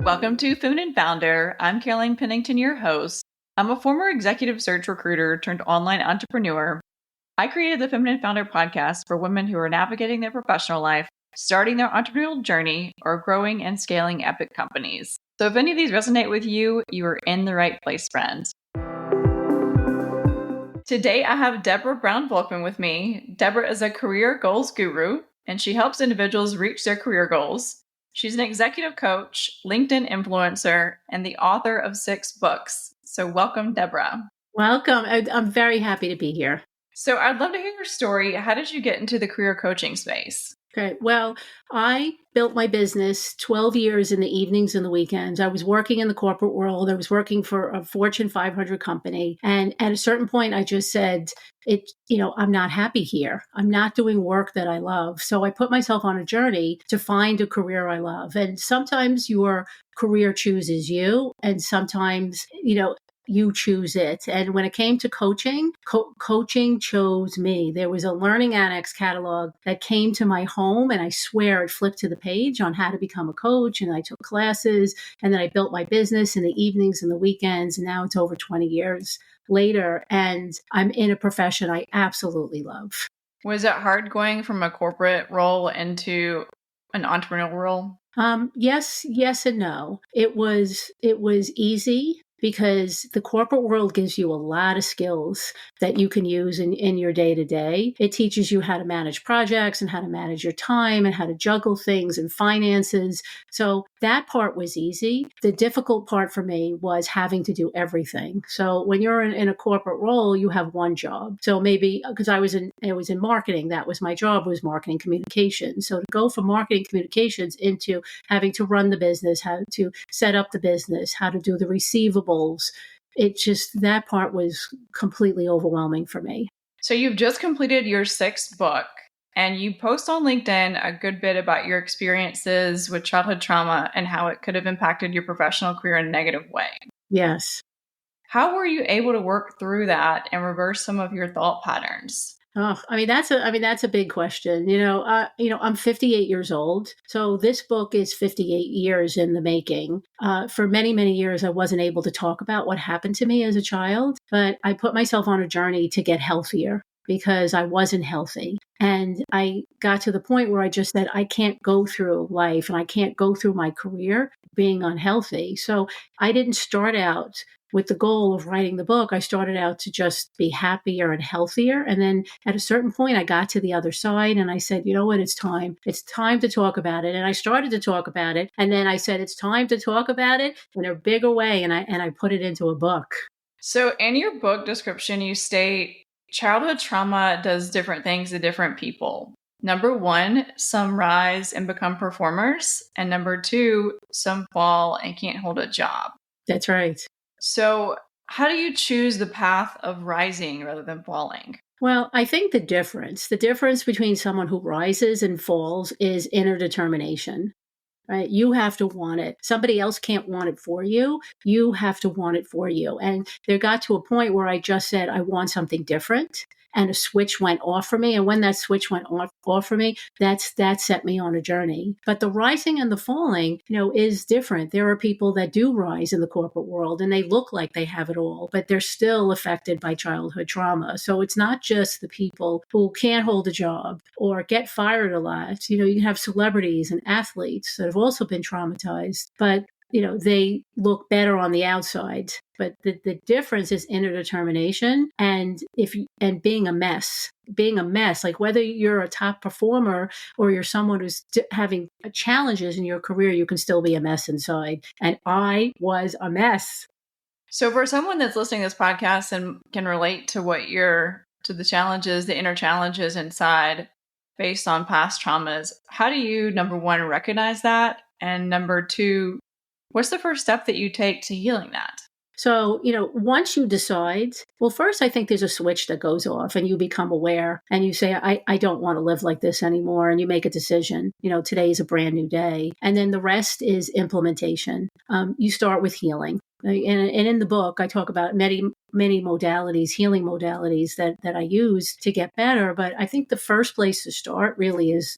Welcome to Food and Founder. I'm Caroline Pennington, your host. I'm a former executive search recruiter turned online entrepreneur. I created the Feminine Founder podcast for women who are navigating their professional life, starting their entrepreneurial journey, or growing and scaling epic companies. So if any of these resonate with you, you are in the right place, friends. Today, I have Deborah Brown-Volkman with me. Deborah is a career goals guru, and she helps individuals reach their career goals. She's an executive coach, LinkedIn influencer, and the author of 6 books. So welcome, Deborah. Welcome. I'm very happy to be here. So I'd love to hear your story. How did you get into the career coaching space? Okay. Well, I built my business 12 years in the evenings and the weekends. I was working in the corporate world. I was working for a Fortune 500 company. And at a certain point, I just said, I'm not happy here. I'm not doing work that I love. So I put myself on a journey to find a career I love. And sometimes your career chooses you. And sometimes, you choose it. And when it came to coaching, coaching chose me. There was a Learning Annex catalog that came to my home, and I swear it flipped to the page on how to become a coach. And I took classes, and then I built my business in the evenings and the weekends. And now it's over 20 years later, and I'm in a profession I absolutely love. Was it hard going from a corporate role into an entrepreneurial role? Yes and no. It was easy, because the corporate world gives you a lot of skills that you can use in your day-to-day. It teaches you how to manage projects and how to manage your time and how to juggle things and finances. So that part was easy. The difficult part for me was having to do everything. So when you're in a corporate role, you have one job. So maybe because I was in marketing, that was my job, was marketing communications. So to go from marketing communications into having to run the business, how to set up the business, how to do the receivables, that part was completely overwhelming for me. So you've just completed your 6th book, and you post on LinkedIn a good bit about your experiences with childhood trauma and how it could have impacted your professional career in a negative way. Yes. How were you able to work through that and reverse some of your thought patterns? Oh, that's a big question. I'm 58 years old. So this book is 58 years in the making. For many, many years, I wasn't able to talk about what happened to me as a child, but I put myself on a journey to get healthier because I wasn't healthy. And I got to the point where I just said, I can't go through life and I can't go through my career being unhealthy. So I didn't start out with the goal of writing the book. I started out to just be happier and healthier. And then at a certain point, I got to the other side and I said, you know what, it's time. It's time to talk about it. And I started to talk about it. And then I said, it's time to talk about it in a bigger way. And I put it into a book. So in your book description, you state childhood trauma does different things to different people. Number 1, some rise and become performers. And number 2, some fall and can't hold a job. That's right. So how do you choose the path of rising rather than falling? Well, I think the difference between someone who rises and falls is inner determination, right? You have to want it. Somebody else can't want it for you. You have to want it for you. And there got to a point where I just said, I want something different. And a switch went off for me. And when that switch went off for me, that set me on a journey. But the rising and the falling, is different. There are people that do rise in the corporate world and they look like they have it all, but they're still affected by childhood trauma. So it's not just the people who can't hold a job or get fired a lot. You can have celebrities and athletes that have also been traumatized, but they look better on the outside. But the difference is inner determination and being a mess, like whether you're a top performer or you're someone who's having challenges in your career, you can still be a mess inside. And I was a mess. So for someone that's listening to this podcast and can relate to to the challenges, the inner challenges inside based on past traumas, how do you, number 1, recognize that? And number 2, what's the first step that you take to healing that? So, once you decide, well, first, I think there's a switch that goes off and you become aware and you say, I don't want to live like this anymore. And you make a decision, today is a brand new day. And then the rest is implementation. You start with healing. And in the book, I talk about many modalities, healing modalities that I use to get better. But I think the first place to start really is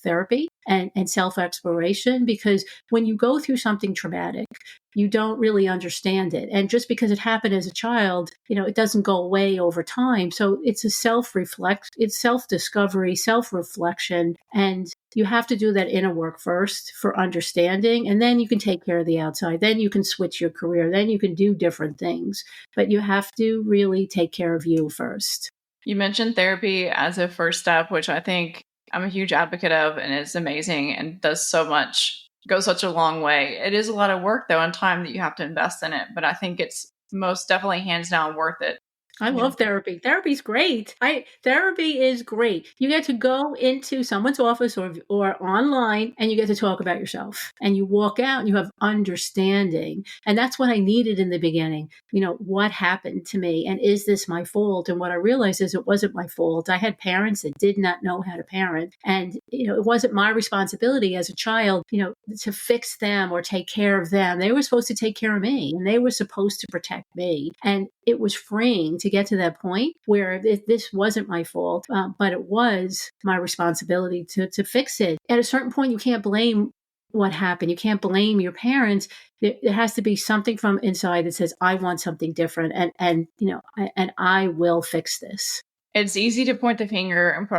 therapy and self-exploration, because when you go through something traumatic, you don't really understand it. And just because it happened as a child, it doesn't go away over time. So it's a it's self-discovery, self-reflection. And you have to do that inner work first for understanding. And then you can take care of the outside. Then you can switch your career. Then you can do different things. But you have to really take care of you first. You mentioned therapy as a first step, which I think I'm a huge advocate of, and it's amazing and does so much, goes such a long way. It is a lot of work, though, and time that you have to invest in it. But I think it's most definitely hands down worth it. I love therapy. Therapy's great. Therapy is great. You get to go into someone's office or online, and you get to talk about yourself, and you walk out and you have understanding. And that's what I needed in the beginning. What happened to me, and is this my fault? And what I realized is it wasn't my fault. I had parents that did not know how to parent, and it wasn't my responsibility as a child, to fix them or take care of them. They were supposed to take care of me, and they were supposed to protect me. And it was freeing to get to that point where this wasn't my fault, but it was my responsibility to fix it. At a certain point, you can't blame what happened. You can't blame your parents. There has to be something from inside that says, I want something different, and I will fix this. It's easy to point the finger and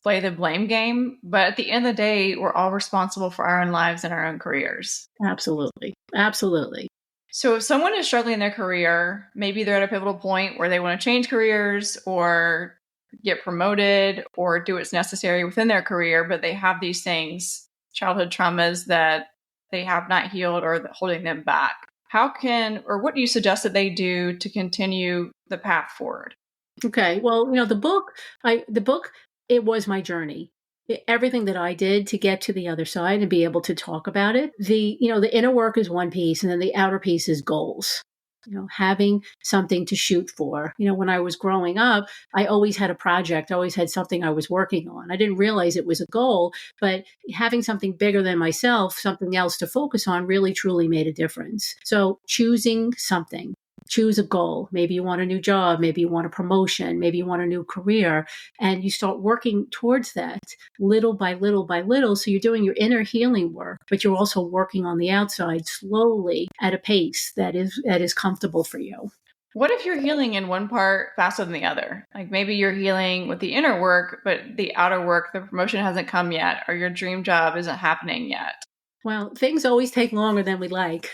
play the blame game, but at the end of the day, we're all responsible for our own lives and our own careers. Absolutely. Absolutely. So if someone is struggling in their career, maybe they're at a pivotal point where they want to change careers or get promoted or do what's necessary within their career, but they have these things, childhood traumas that they have not healed or holding them back. What do you suggest that they do to continue the path forward? Okay. Well, the book, it was my journey. Everything that I did to get to the other side and be able to talk about it. The inner work is one piece, and then the outer piece is goals. Having something to shoot for. When I was growing up, I always had a project. I always had something I was working on. I didn't realize it was a goal, but having something bigger than myself, something else to focus on, really, truly made a difference. So choosing something. Choose a goal. Maybe you want a new job. Maybe you want a promotion. Maybe you want a new career. And you start working towards that little by little by little. So you're doing your inner healing work, but you're also working on the outside slowly at a pace that is comfortable for you. What if you're healing in one part faster than the other? Like maybe you're healing with the inner work, but the outer work, the promotion hasn't come yet, or your dream job isn't happening yet. Well, things always take longer than we like.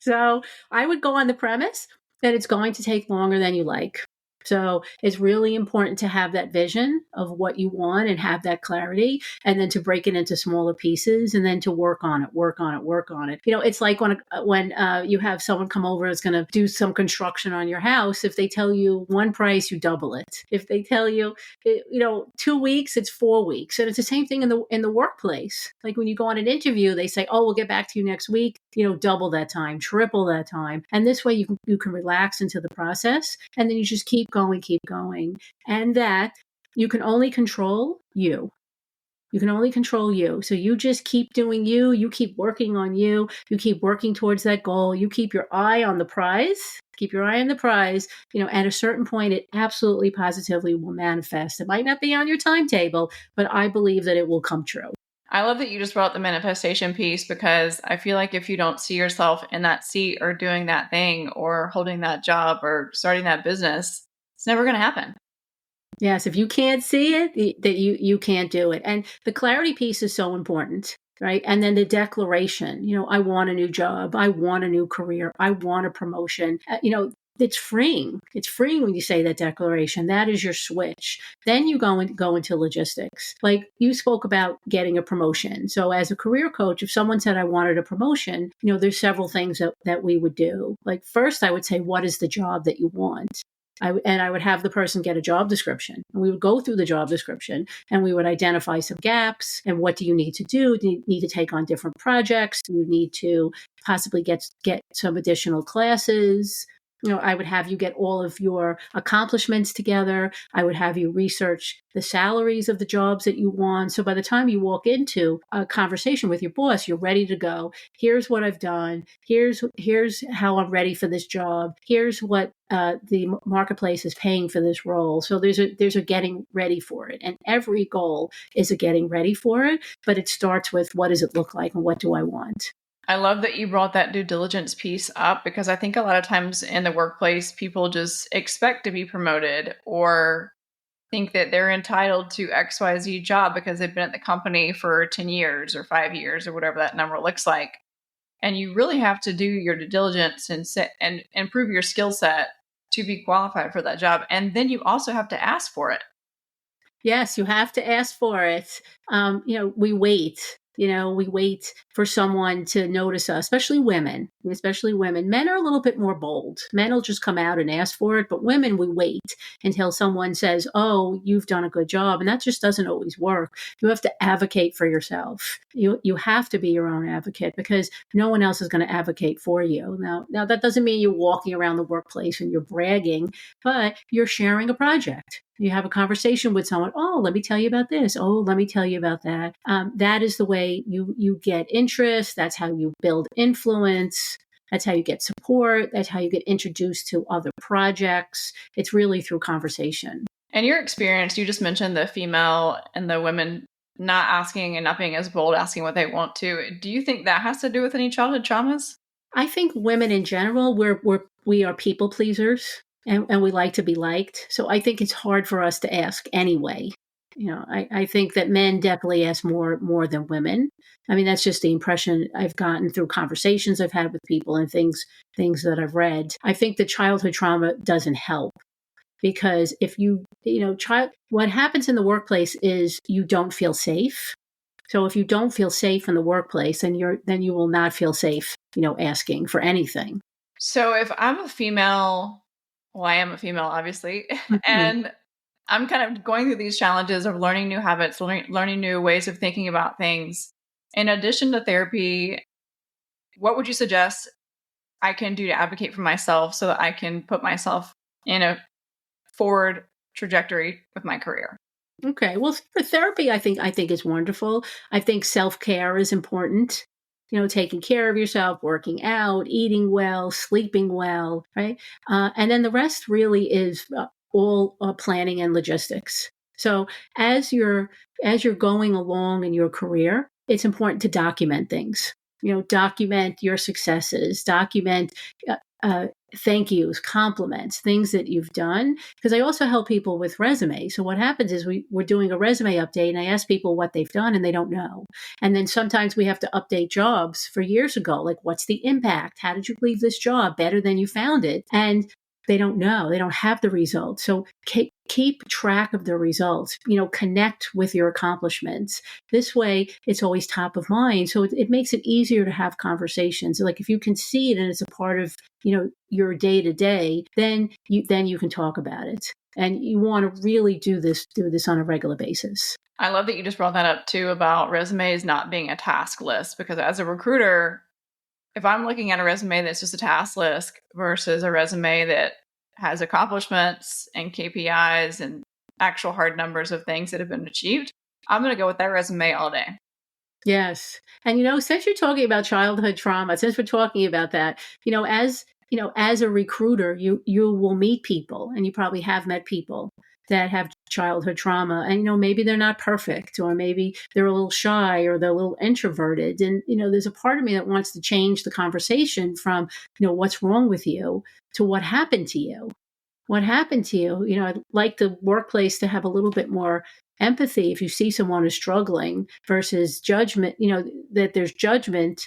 So I would go on the premise that it's going to take longer than you like. So it's really important to have that vision of what you want and have that clarity, and then to break it into smaller pieces, and then to work on it. It's like when you have someone come over that's going to do some construction on your house. If they tell you one price, you double it. If they tell you, 2 weeks, it's 4 weeks. And it's the same thing in the workplace. Like when you go on an interview, they say, "Oh, we'll get back to you next week." Double that time, triple that time. And this way you can relax into the process, and then you just keep going. And that you can only control you. You can only control you. So you just keep doing you. You keep working on you. You keep working towards that goal. You keep your eye on the prize. Keep your eye on the prize. At a certain point, it absolutely positively will manifest. It might not be on your timetable, but I believe that it will come true. I love that you just brought up the manifestation piece, because I feel like if you don't see yourself in that seat or doing that thing or holding that job or starting that business, it's never going to happen. Yes, if you can't see it, that you can't do it. And the clarity piece is so important, right? And then the declaration, I want a new job. I want a new career. I want a promotion. It's freeing. It's freeing when you say that declaration. That is your switch. Then you go into logistics. Like you spoke about getting a promotion. So as a career coach, if someone said I wanted a promotion, there's several things that we would do. Like first, I would say, what is the job that you want? I would have the person get a job description. And we would go through the job description, and we would identify some gaps. And what do you need to do? Do you need to take on different projects? Do you need to possibly get some additional classes? I would have you get all of your accomplishments together. I would have you research the salaries of the jobs that you want. So by the time you walk into a conversation with your boss, you're ready to go. Here's what I've done. Here's how I'm ready for this job. Here's what the marketplace is paying for this role. So there's a getting ready for it. And every goal is a getting ready for it. But it starts with, what does it look like and what do I want? I love that you brought that due diligence piece up, because I think a lot of times in the workplace, people just expect to be promoted or think that they're entitled to XYZ job because they've been at the company for 10 years or 5 years or whatever that number looks like. And you really have to do your due diligence and improve your skill set to be qualified for that job. And then you also have to ask for it. Yes, you have to ask for it. We wait. We wait for someone to notice us, especially women. Men are a little bit more bold. Men will just come out and ask for it. But women, we wait until someone says, oh, you've done a good job. And that just doesn't always work. You have to advocate for yourself. You have to be your own advocate, because no one else is going to advocate for you. Now that doesn't mean you're walking around the workplace and you're bragging, but you're sharing a project. You have a conversation with someone. Oh, let me tell you about this. Oh, let me tell you about that. That is the way you get interest. That's how you build influence. That's how you get support. That's how you get introduced to other projects. It's really through conversation. And your experience, you just mentioned the female and the women not asking and not being as bold, asking what they want to. Do you think that has to do with any childhood traumas? I think women in general, we are people pleasers. And we like to be liked. So I think it's hard for us to ask anyway. I think that men definitely ask more than women. I mean, that's just the impression I've gotten through conversations I've had with people and things that I've read. I think the childhood trauma doesn't help, because if what happens in the workplace is you don't feel safe. So if you don't feel safe in the workplace, then you will not feel safe, asking for anything. So if I'm a female, well, I am a female, obviously, and I'm kind of going through these challenges of learning new habits, learning new ways of thinking about things. In addition to therapy, what would you suggest I can do to advocate for myself so that I can put myself in a forward trajectory with my career? Okay. Well, for therapy, I think is wonderful. I think self-care is important. Taking care of yourself, working out, eating well, sleeping well, right? And then the rest really is all planning and logistics. So as you're going along in your career, it's important to document things. Document your successes, document thank yous, compliments, things that you've done. Because I also help people with resumes. So what happens is we're doing a resume update, and I ask people what they've done and they don't know. And then sometimes we have to update jobs for years ago. Like, what's the impact? How did you leave this job better than you found it? And they don't know. They don't have the results. So keep track of the results, connect with your accomplishments. This way, it's always top of mind. So it makes it easier to have conversations. Like, if you can see it and it's a part of, your day to day, then you can talk about it. And you want to really do this on a regular basis. I love that you just brought that up too, about resumes not being a task list, because as a recruiter, if I'm looking at a resume that's just a task list versus a resume that has accomplishments and KPIs and actual hard numbers of things that have been achieved, I'm going to go with that resume all day. Yes. And, since you're talking about childhood trauma, since we're talking about that, as a recruiter, you will meet people, and you probably have met people that have childhood trauma, and maybe they're not perfect, or maybe they're a little shy, or they're a little introverted, and there's a part of me that wants to change the conversation from what's wrong with you to what happened to you. I'd like the workplace to have a little bit more empathy if you see someone who's struggling, versus judgment, that there's judgment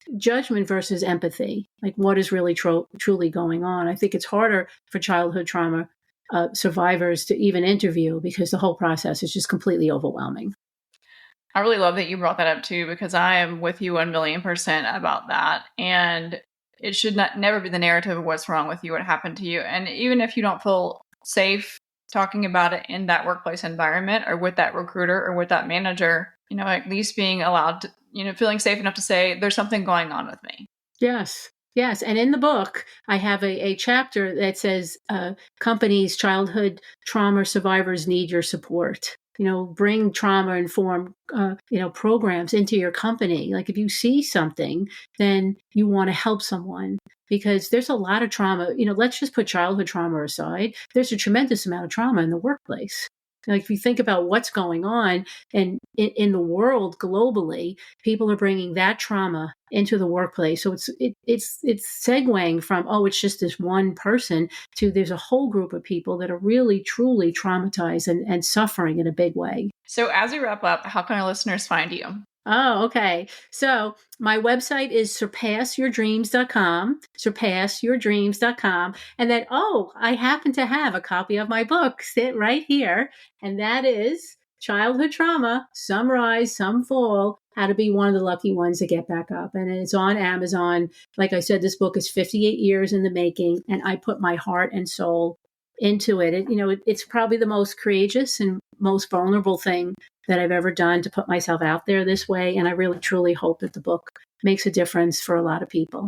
versus empathy. Like, what is really truly going on? I think it's harder for childhood trauma survivors to even interview, because the whole process is just completely overwhelming. I really love that you brought that up too, because I am with you 1,000,000% about that. And it should never be the narrative of what's wrong with you, what happened to you. And even if you don't feel safe talking about it in that workplace environment, or with that recruiter, or with that manager, at least being allowed to, feeling safe enough to say, there's something going on with me. Yes. Yes. And in the book, I have a chapter that says companies, childhood trauma survivors need your support. Bring trauma-informed, programs into your company. Like if you see something, then you want to help someone because there's a lot of trauma. Let's just put childhood trauma aside. There's a tremendous amount of trauma in the workplace. Like if you think about what's going on and in the world globally, people are bringing that trauma into the workplace. So it's segueing from, it's just this one person to there's a whole group of people that are really, truly traumatized and suffering in a big way. So as we wrap up, how can our listeners find you? Oh, okay. So my website is surpassyourdreams.com, surpassyourdreams.com. And then, I happen to have a copy of my book sit right here. And that is Childhood Trauma, Some Rise, Some Fall, How to Be One of the Lucky Ones to Get Back Up. And it's on Amazon. Like I said, this book is 58 years in the making, and I put my heart and soul into it. It's probably the most courageous and most vulnerable thing that I've ever done to put myself out there this way. And I really, truly hope that the book makes a difference for a lot of people.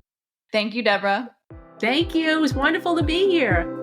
Thank you, Deborah. Thank you. It was wonderful to be here.